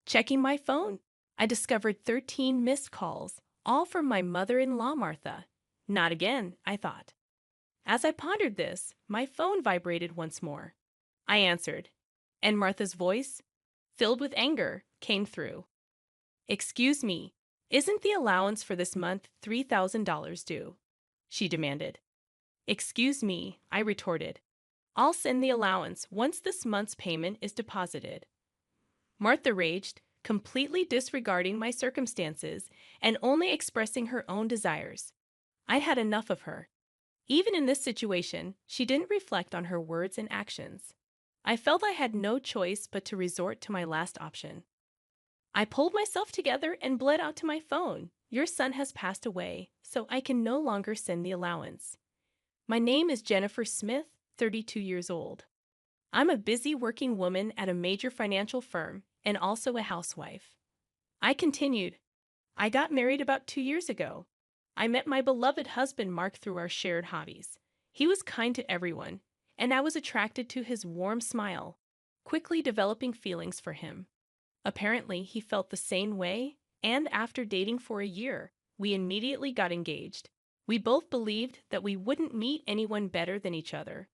Checking my phone, I discovered 13 missed calls, all from my mother-in-law, Martha. Not again, I thought. As I pondered this, my phone vibrated once more. I answered, and Martha's voice, filled with anger, came through. "Excuse me, isn't the allowance for this month $3,000 due?" she demanded. "Excuse me," I retorted. "I'll send the allowance once this month's payment is deposited." Martha raged, completely disregarding my circumstances and only expressing her own desires. I had enough of her. Even in this situation, she didn't reflect on her words and actions. I felt I had no choice but to resort to my last option. I pulled myself together and bled out to my phone. "Your son has passed away, so I can no longer send the allowance. My name is Jennifer Smith, 32 years old. I'm a busy working woman at a major financial firm and also a housewife." I continued, "I got married about 2 years ago. I met my beloved husband Mark through our shared hobbies. He was kind to everyone, and I was attracted to his warm smile, quickly developing feelings for him. Apparently, he felt the same way, and after dating for a year, we immediately got engaged. We both believed that we wouldn't meet anyone better than each other.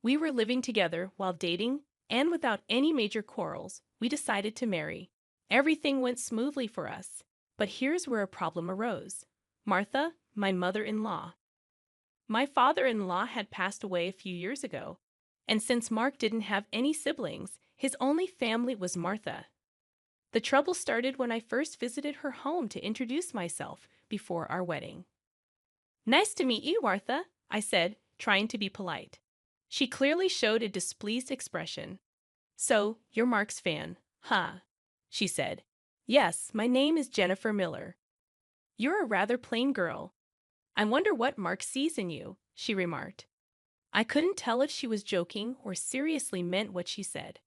We were living together while dating, and without any major quarrels, we decided to marry. Everything went smoothly for us, but here's where a problem arose. Martha, my mother-in-law. My father-in-law had passed away a few years ago, and since Mark didn't have any siblings, his only family was Martha. The trouble started when I first visited her home to introduce myself before our wedding. "Nice to meet you, Martha," I said, trying to be polite. She clearly showed a displeased expression. "So, you're Mark's fan, huh?" she said. "Yes, my name is Jennifer Miller." "You're a rather plain girl. I wonder what Mark sees in you," she remarked. I couldn't tell if she was joking or seriously meant what she said.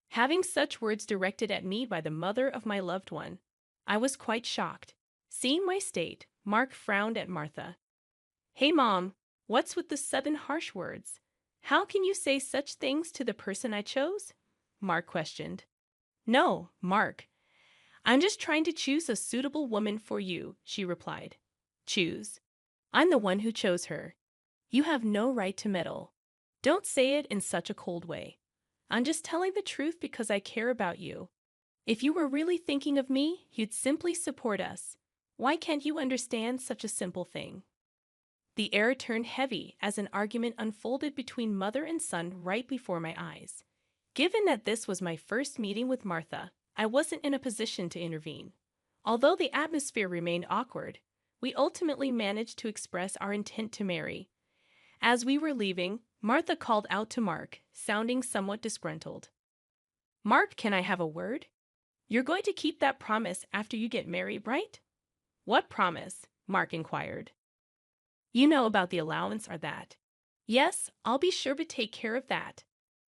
Having such words directed at me by the mother of my loved one, I was quite shocked. Seeing my state, Mark frowned at Martha. "Hey, Mom, what's with the sudden harsh words? How can you say such things to the person I chose?" Mark questioned. "No, Mark. I'm just trying to choose a suitable woman for you," she replied. "Choose? I'm the one who chose her. You have no right to meddle. Don't say it in such a cold way. I'm just telling the truth because I care about you. If you were really thinking of me, you'd simply support us. Why can't you understand such a simple thing?" The air turned heavy as an argument unfolded between mother and son right before my eyes. Given that this was my first meeting with Martha, I wasn't in a position to intervene. Although the atmosphere remained awkward, we ultimately managed to express our intent to marry. As we were leaving, Martha called out to Mark, sounding somewhat disgruntled. "Mark, can I have a word? You're going to keep that promise after you get married, right?" "What promise?" Mark inquired. "You know about the allowance or that?" "Yes, I'll be sure to take care of that.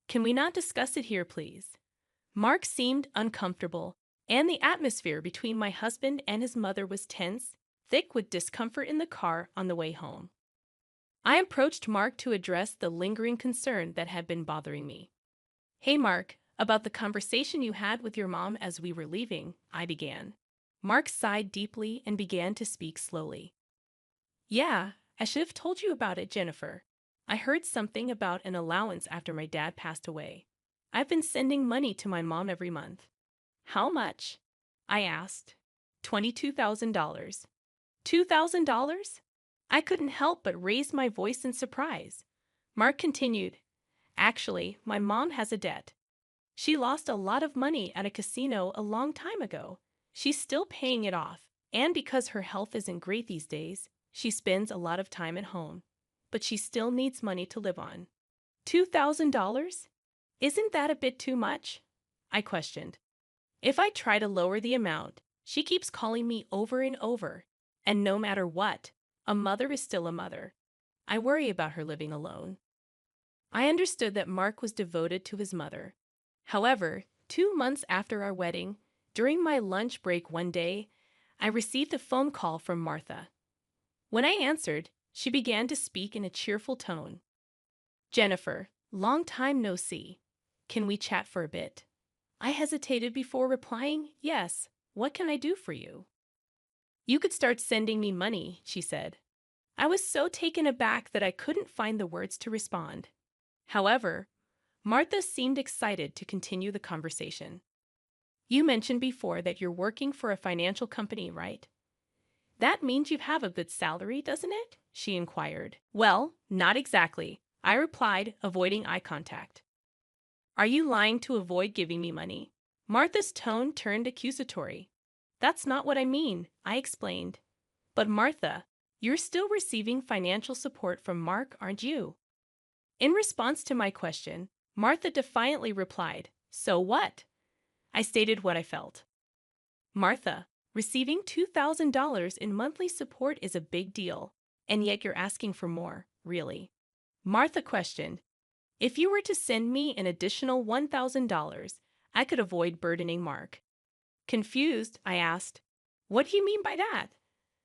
Can we not discuss it here, please?" Mark seemed uncomfortable, and the atmosphere between my husband and his mother was tense, thick with discomfort in the car on the way home. I approached Mark to address the lingering concern that had been bothering me. "Hey, Mark, about the conversation you had with your mom as we were leaving," I began. Mark sighed deeply and began to speak slowly. "Yeah, I should have told you about it, Jennifer. I heard something about an allowance after my dad passed away. I've been sending money to my mom every month." "How much?" I asked. $22,000. $2,000? I couldn't help but raise my voice in surprise. Mark continued, "Actually, my mom has a debt. She lost a lot of money at a casino a long time ago. She's still paying it off, and because her health isn't great these days, she spends a lot of time at home. But she still needs money to live on." $2,000? Isn't that a bit too much?" I questioned. "If I try to lower the amount, she keeps calling me over and over, and no matter what, a mother is still a mother. I worry about her living alone." I understood that Mark was devoted to his mother. However, 2 months after our wedding, during my lunch break one day, I received a phone call from Martha. When I answered, she began to speak in a cheerful tone. "Jennifer, long time no see. Can we chat for a bit?" I hesitated before replying, yes. What can I do for you? You could start sending me money, she said. I was so taken aback that I couldn't find the words to respond. However, Martha seemed excited to continue the conversation. You mentioned before that you're working for a financial company, right? That means you have a good salary, doesn't it? She inquired. Well, not exactly, I replied, avoiding eye contact. Are you lying to avoid giving me money? Martha's tone turned accusatory. That's not what I mean, I explained. But Martha, you're still receiving financial support from Mark, aren't you? In response to my question, Martha defiantly replied, so what? I stated what I felt. Martha, receiving $2,000 in monthly support is a big deal, and yet you're asking for more, really. Martha questioned, if you were to send me an additional $1,000, I could avoid burdening Mark. Confused, I asked, what do you mean by that?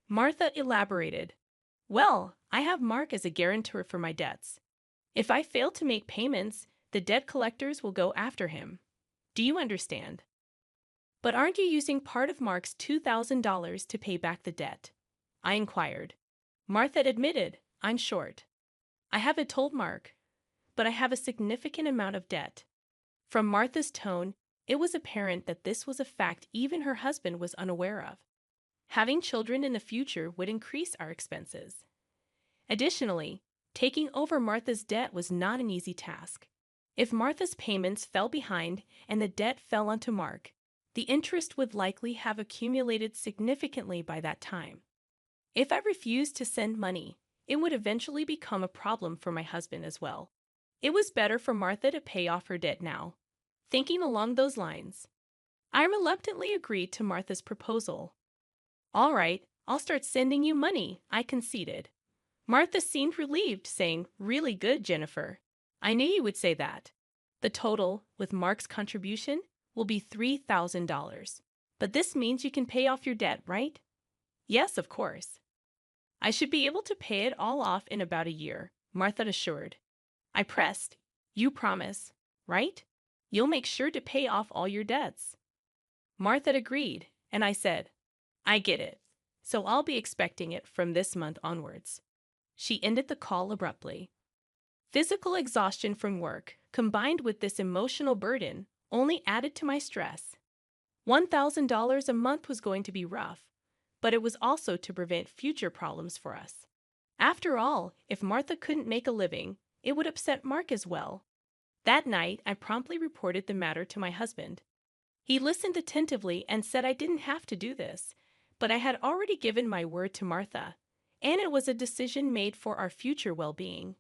Martha elaborated, well, I have Mark as a guarantor for my debts. If I fail to make payments, the debt collectors will go after him. Do you understand? But aren't you using part of Mark's $2,000 to pay back the debt? I inquired. Martha admitted, I'm short. I haven't told Mark, but I have a significant amount of debt. From Martha's tone, it was apparent that this was a fact even her husband was unaware of. Having children in the future would increase our expenses. Additionally, taking over Martha's debt was not an easy task. If Martha's payments fell behind and the debt fell onto Mark, the interest would likely have accumulated significantly by that time. If I refused to send money, it would eventually become a problem for my husband as well. It was better for Martha to pay off her debt now. Thinking along those lines, I reluctantly agreed to Martha's proposal. All right, I'll start sending you money, I conceded. Martha seemed relieved, saying, really good, Jennifer. I knew you would say that. The total, with Mark's contribution, will be $3,000. But this means you can pay off your debt, right? Yes, of course. I should be able to pay it all off in about a year, Martha assured. I pressed, you promise, right? You'll make sure to pay off all your debts. Martha agreed, and I said, I get it, so I'll be expecting it from this month onwards. She ended the call abruptly. Physical exhaustion from work, combined with this emotional burden, only added to my stress. $1,000 a month was going to be rough, but it was also to prevent future problems for us. After all, if Martha couldn't make a living, it would upset Mark as well. That night, I promptly reported the matter to my husband. He listened attentively and said I didn't have to do this, but I had already given my word to Martha, and it was a decision made for our future well-being.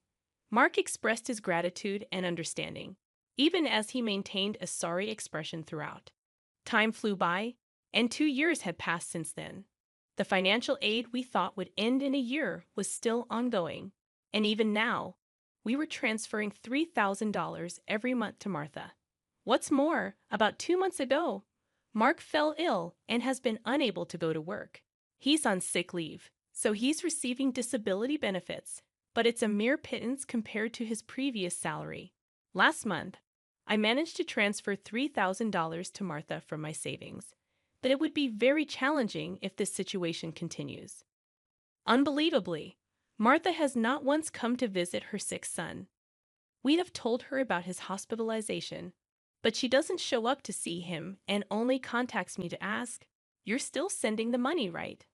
Mark expressed his gratitude and understanding, even as he maintained a sorry expression throughout. Time flew by, and 2 years had passed since then. The financial aid we thought would end in a year was still ongoing, and even now, we were transferring $3,000 every month to Martha. What's more, about 2 months ago, Mark fell ill and has been unable to go to work. He's on sick leave, so he's receiving disability benefits, but it's a mere pittance compared to his previous salary. Last month, I managed to transfer $3,000 to Martha from my savings, but it would be very challenging if this situation continues. Unbelievably, Martha has not once come to visit her sick son. We have told her about his hospitalization, but she doesn't show up to see him and only contacts me to ask, "You're still sending the money, right?"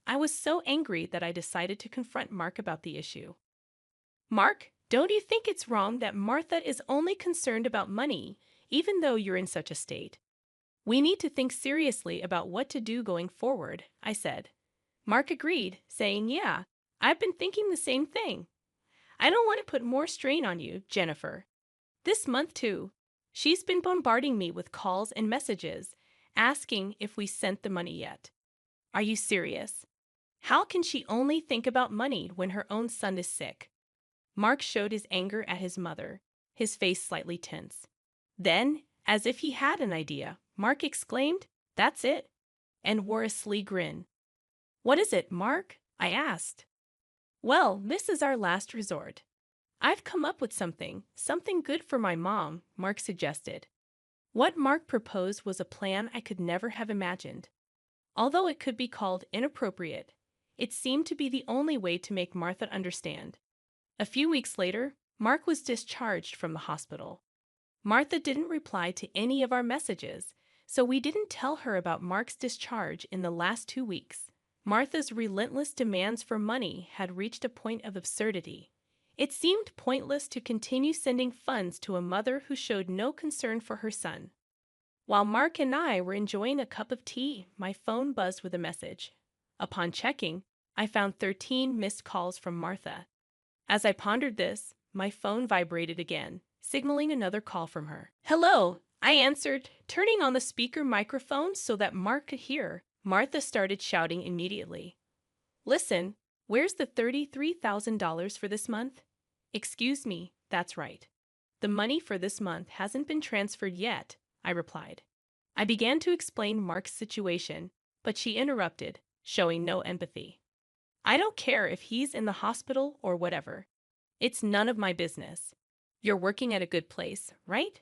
I was so angry that I decided to confront Mark about the issue. Mark, don't you think it's wrong that Martha is only concerned about money, even though you're in such a state? We need to think seriously about what to do going forward, I said. Mark agreed, saying, yeah, I've been thinking the same thing. I don't want to put more strain on you, Jennifer. This month, too, she's been bombarding me with calls and messages, asking if we sent the money yet. Are you serious? How can she only think about money when her own son is sick? Mark showed his anger at his mother, his face slightly tense. Then, as if he had an idea, Mark exclaimed, "That's it," and wore a sly grin. What is it, Mark? I asked. Well, this is our last resort. I've come up with something good for my mom, Mark suggested. What Mark proposed was a plan I could never have imagined. Although it could be called inappropriate, it seemed to be the only way to make Martha understand. A few weeks later, Mark was discharged from the hospital. Martha didn't reply to any of our messages, so we didn't tell her about Mark's discharge in the last 2 weeks. Martha's relentless demands for money had reached a point of absurdity. It seemed pointless to continue sending funds to a mother who showed no concern for her son. While Mark and I were enjoying a cup of tea, my phone buzzed with a message. Upon checking, I found 13 missed calls from Martha. As I pondered this, my phone vibrated again, signaling another call from her. "Hello," I answered, turning on the speaker microphone so that Mark could hear. Martha started shouting immediately. "Listen, where's the $33,000 for this month?" "Excuse me, that's right. The money for this month hasn't been transferred yet," I replied. I began to explain Mark's situation, but she interrupted, showing no empathy. "I don't care if he's in the hospital or whatever. It's none of my business. You're working at a good place, right?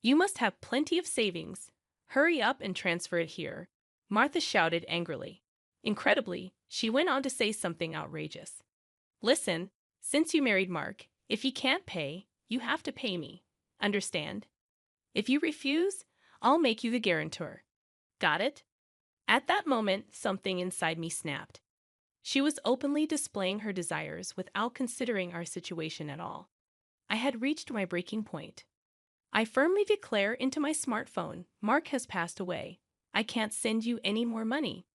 You must have plenty of savings. Hurry up and transfer it here," Martha shouted angrily. Incredibly, she went on to say something outrageous. "Listen, since you married Mark, if he can't pay, you have to pay me. Understand? If you refuse, I'll make you the guarantor. Got it?" At that moment, something inside me snapped. She was openly displaying her desires without considering our situation at all. I had reached my breaking point. I firmly declare into my smartphone, "Mark has passed away. I can't send you any more money."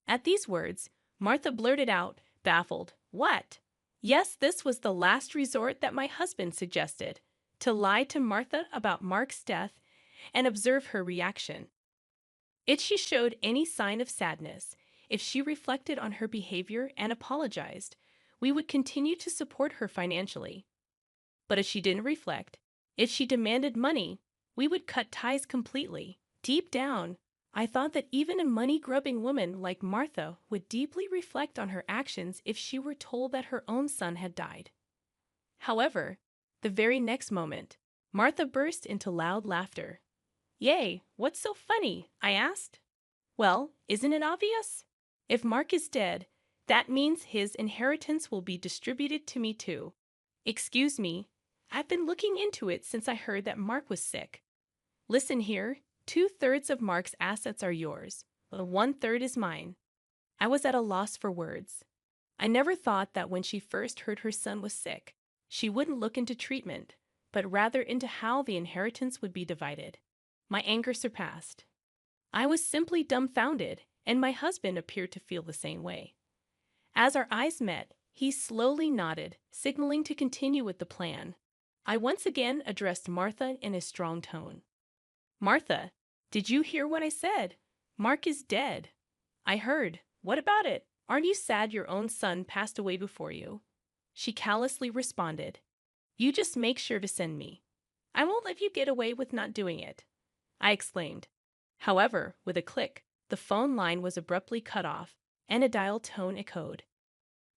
At these words, Martha blurted out, baffled, "What?" Yes, this was the last resort that my husband suggested, to lie to Martha about Mark's death and observe her reaction. If she showed any sign of sadness, if she reflected on her behavior and apologized, we would continue to support her financially. But if she didn't reflect, if she demanded money, we would cut ties completely. Deep down, I thought that even a money-grubbing woman like Martha would deeply reflect on her actions if she were told that her own son had died. However, the very next moment, Martha burst into loud laughter. "Yay, what's so funny?" I asked. "Well, isn't it obvious? If Mark is dead, that means his inheritance will be distributed to me too. Excuse me, I've been looking into it since I heard that Mark was sick. Listen here, 2/3 of Mark's assets are yours, but 1/3 is mine." I was at a loss for words. I never thought that when she first heard her son was sick, she wouldn't look into treatment, but rather into how the inheritance would be divided. My anger surpassed. I was simply dumbfounded, and my husband appeared to feel the same way. As our eyes met, he slowly nodded, signaling to continue with the plan. I once again addressed Martha in a strong tone. "Martha, did you hear what I said? Mark is dead." "I heard. What about it? Aren't you sad your own son passed away before you?" She callously responded, "You just make sure to send me. I won't let you get away with not doing it," I exclaimed. However, with a click, the phone line was abruptly cut off, and a dial tone echoed.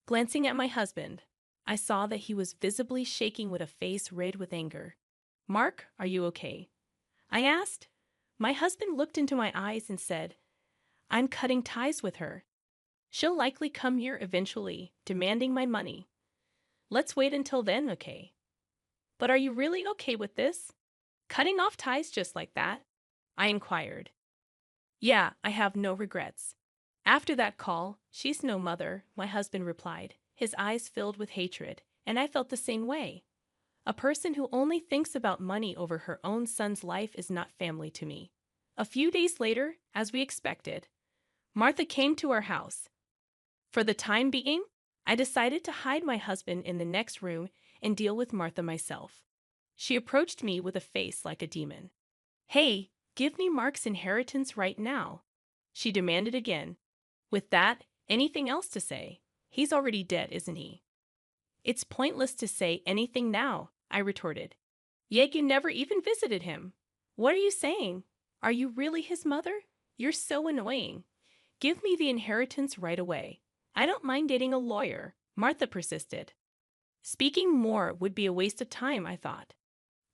Glancing at my husband, I saw that he was visibly shaking with a face red with anger. "Mark, are you okay?" I asked. My husband looked into my eyes and said, "I'm cutting ties with her. She'll likely come here eventually, demanding my money. Let's wait until then, okay?" "But are you really okay with this? Cutting off ties just like that?" I inquired. "Yeah, I have no regrets. After that call, she's no mother," my husband replied, his eyes filled with hatred, and I felt the same way. A person who only thinks about money over her own son's life is not family to me. A few days later, as we expected, Martha came to our house. For the time being, I decided to hide my husband in the next room and deal with Martha myself. She approached me with a face like a demon. "Hey, give me Mark's inheritance right now," she demanded again. "With that, anything else to say? He's already dead, isn't he?" "It's pointless to say anything now," I retorted. "Yet you never even visited him. What are you saying? Are you really his mother? You're so annoying. Give me the inheritance right away. I don't mind dating a lawyer," Martha persisted. Speaking more would be a waste of time, I thought.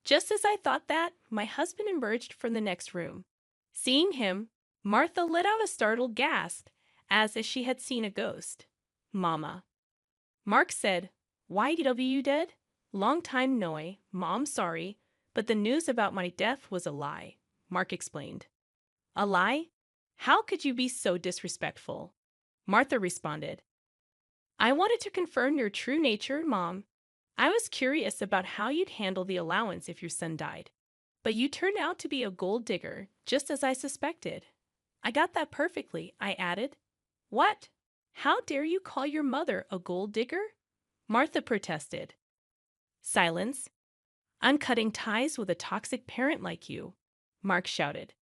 Just as I thought that, my husband emerged from the next room. Seeing him, Martha let out a startled gasp, as if she had seen a ghost. Mama. Mark said, "YW dead? Long time noy, Mom sorry, but the news about my death was a lie," Mark explained. A lie? How could you be so disrespectful? Martha responded, "I wanted to confirm your true nature, Mom. I was curious about how you'd handle the allowance if your son died. But you turned out to be a gold digger, just as I suspected." "I got that perfectly," I added. "What? How dare you call your mother a gold digger?" Martha protested. "Silence. I'm cutting ties with a toxic parent like you," Mark shouted.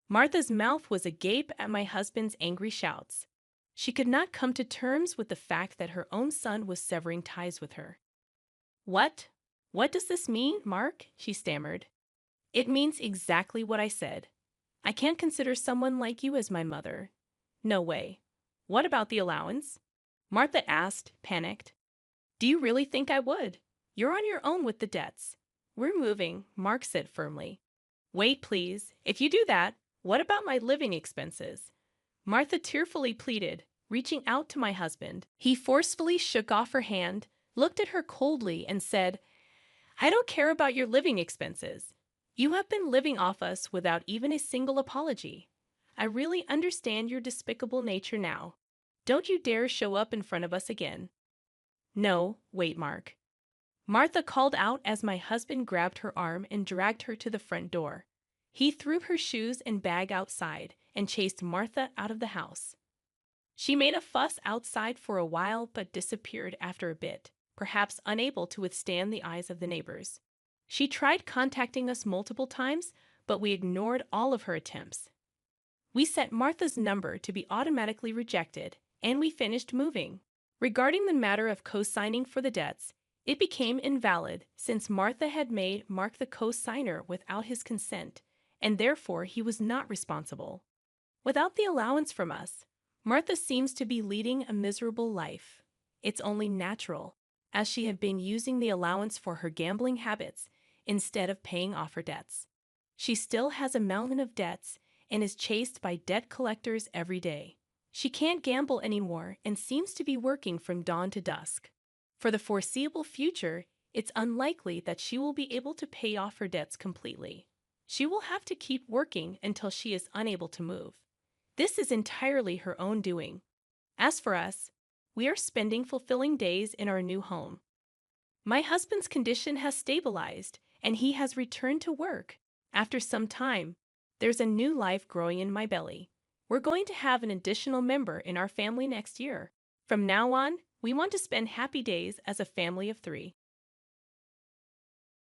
Martha's mouth was agape at my husband's angry shouts. She could not come to terms with the fact that her own son was severing ties with her. "What? What does this mean, Mark?" she stammered. "It means exactly what I said. I can't consider someone like you as my mother. No way." "What about the allowance?" Martha asked, panicked. "Do you really think I would? You're on your own with the debts." "We're moving," Mark said firmly. "Wait, please. If you do that, what about my living expenses?" Martha tearfully pleaded, reaching out to my husband. He forcefully shook off her hand, looked at her coldly, and said, "I don't care about your living expenses. You have been living off us without even a single apology. I really understand your despicable nature now. Don't you dare show up in front of us again." "No, wait, Mark." Martha called out as my husband grabbed her arm and dragged her to the front door. He threw her shoes and bag outside and chased Martha out of the house. She made a fuss outside for a while but disappeared after a bit, perhaps unable to withstand the eyes of the neighbors. She tried contacting us multiple times, but we ignored all of her attempts. We set Martha's number to be automatically rejected, and we finished moving. Regarding the matter of co-signing for the debts, it became invalid since Martha had made Mark the co-signer without his consent, and therefore he was not responsible. Without the allowance from us, Martha seems to be leading a miserable life. It's only natural, as she had been using the allowance for her gambling habits instead of paying off her debts. She still has a mountain of debts and is chased by debt collectors every day. She can't gamble anymore and seems to be working from dawn to dusk. For the foreseeable future, it's unlikely that she will be able to pay off her debts completely. She will have to keep working until she is unable to move. This is entirely her own doing. As for us, we are spending fulfilling days in our new home. My husband's condition has stabilized, and he has returned to work. After some time, there's a new life growing in my belly. We're going to have an additional member in our family next year. From now on, we want to spend happy days as a family of 3.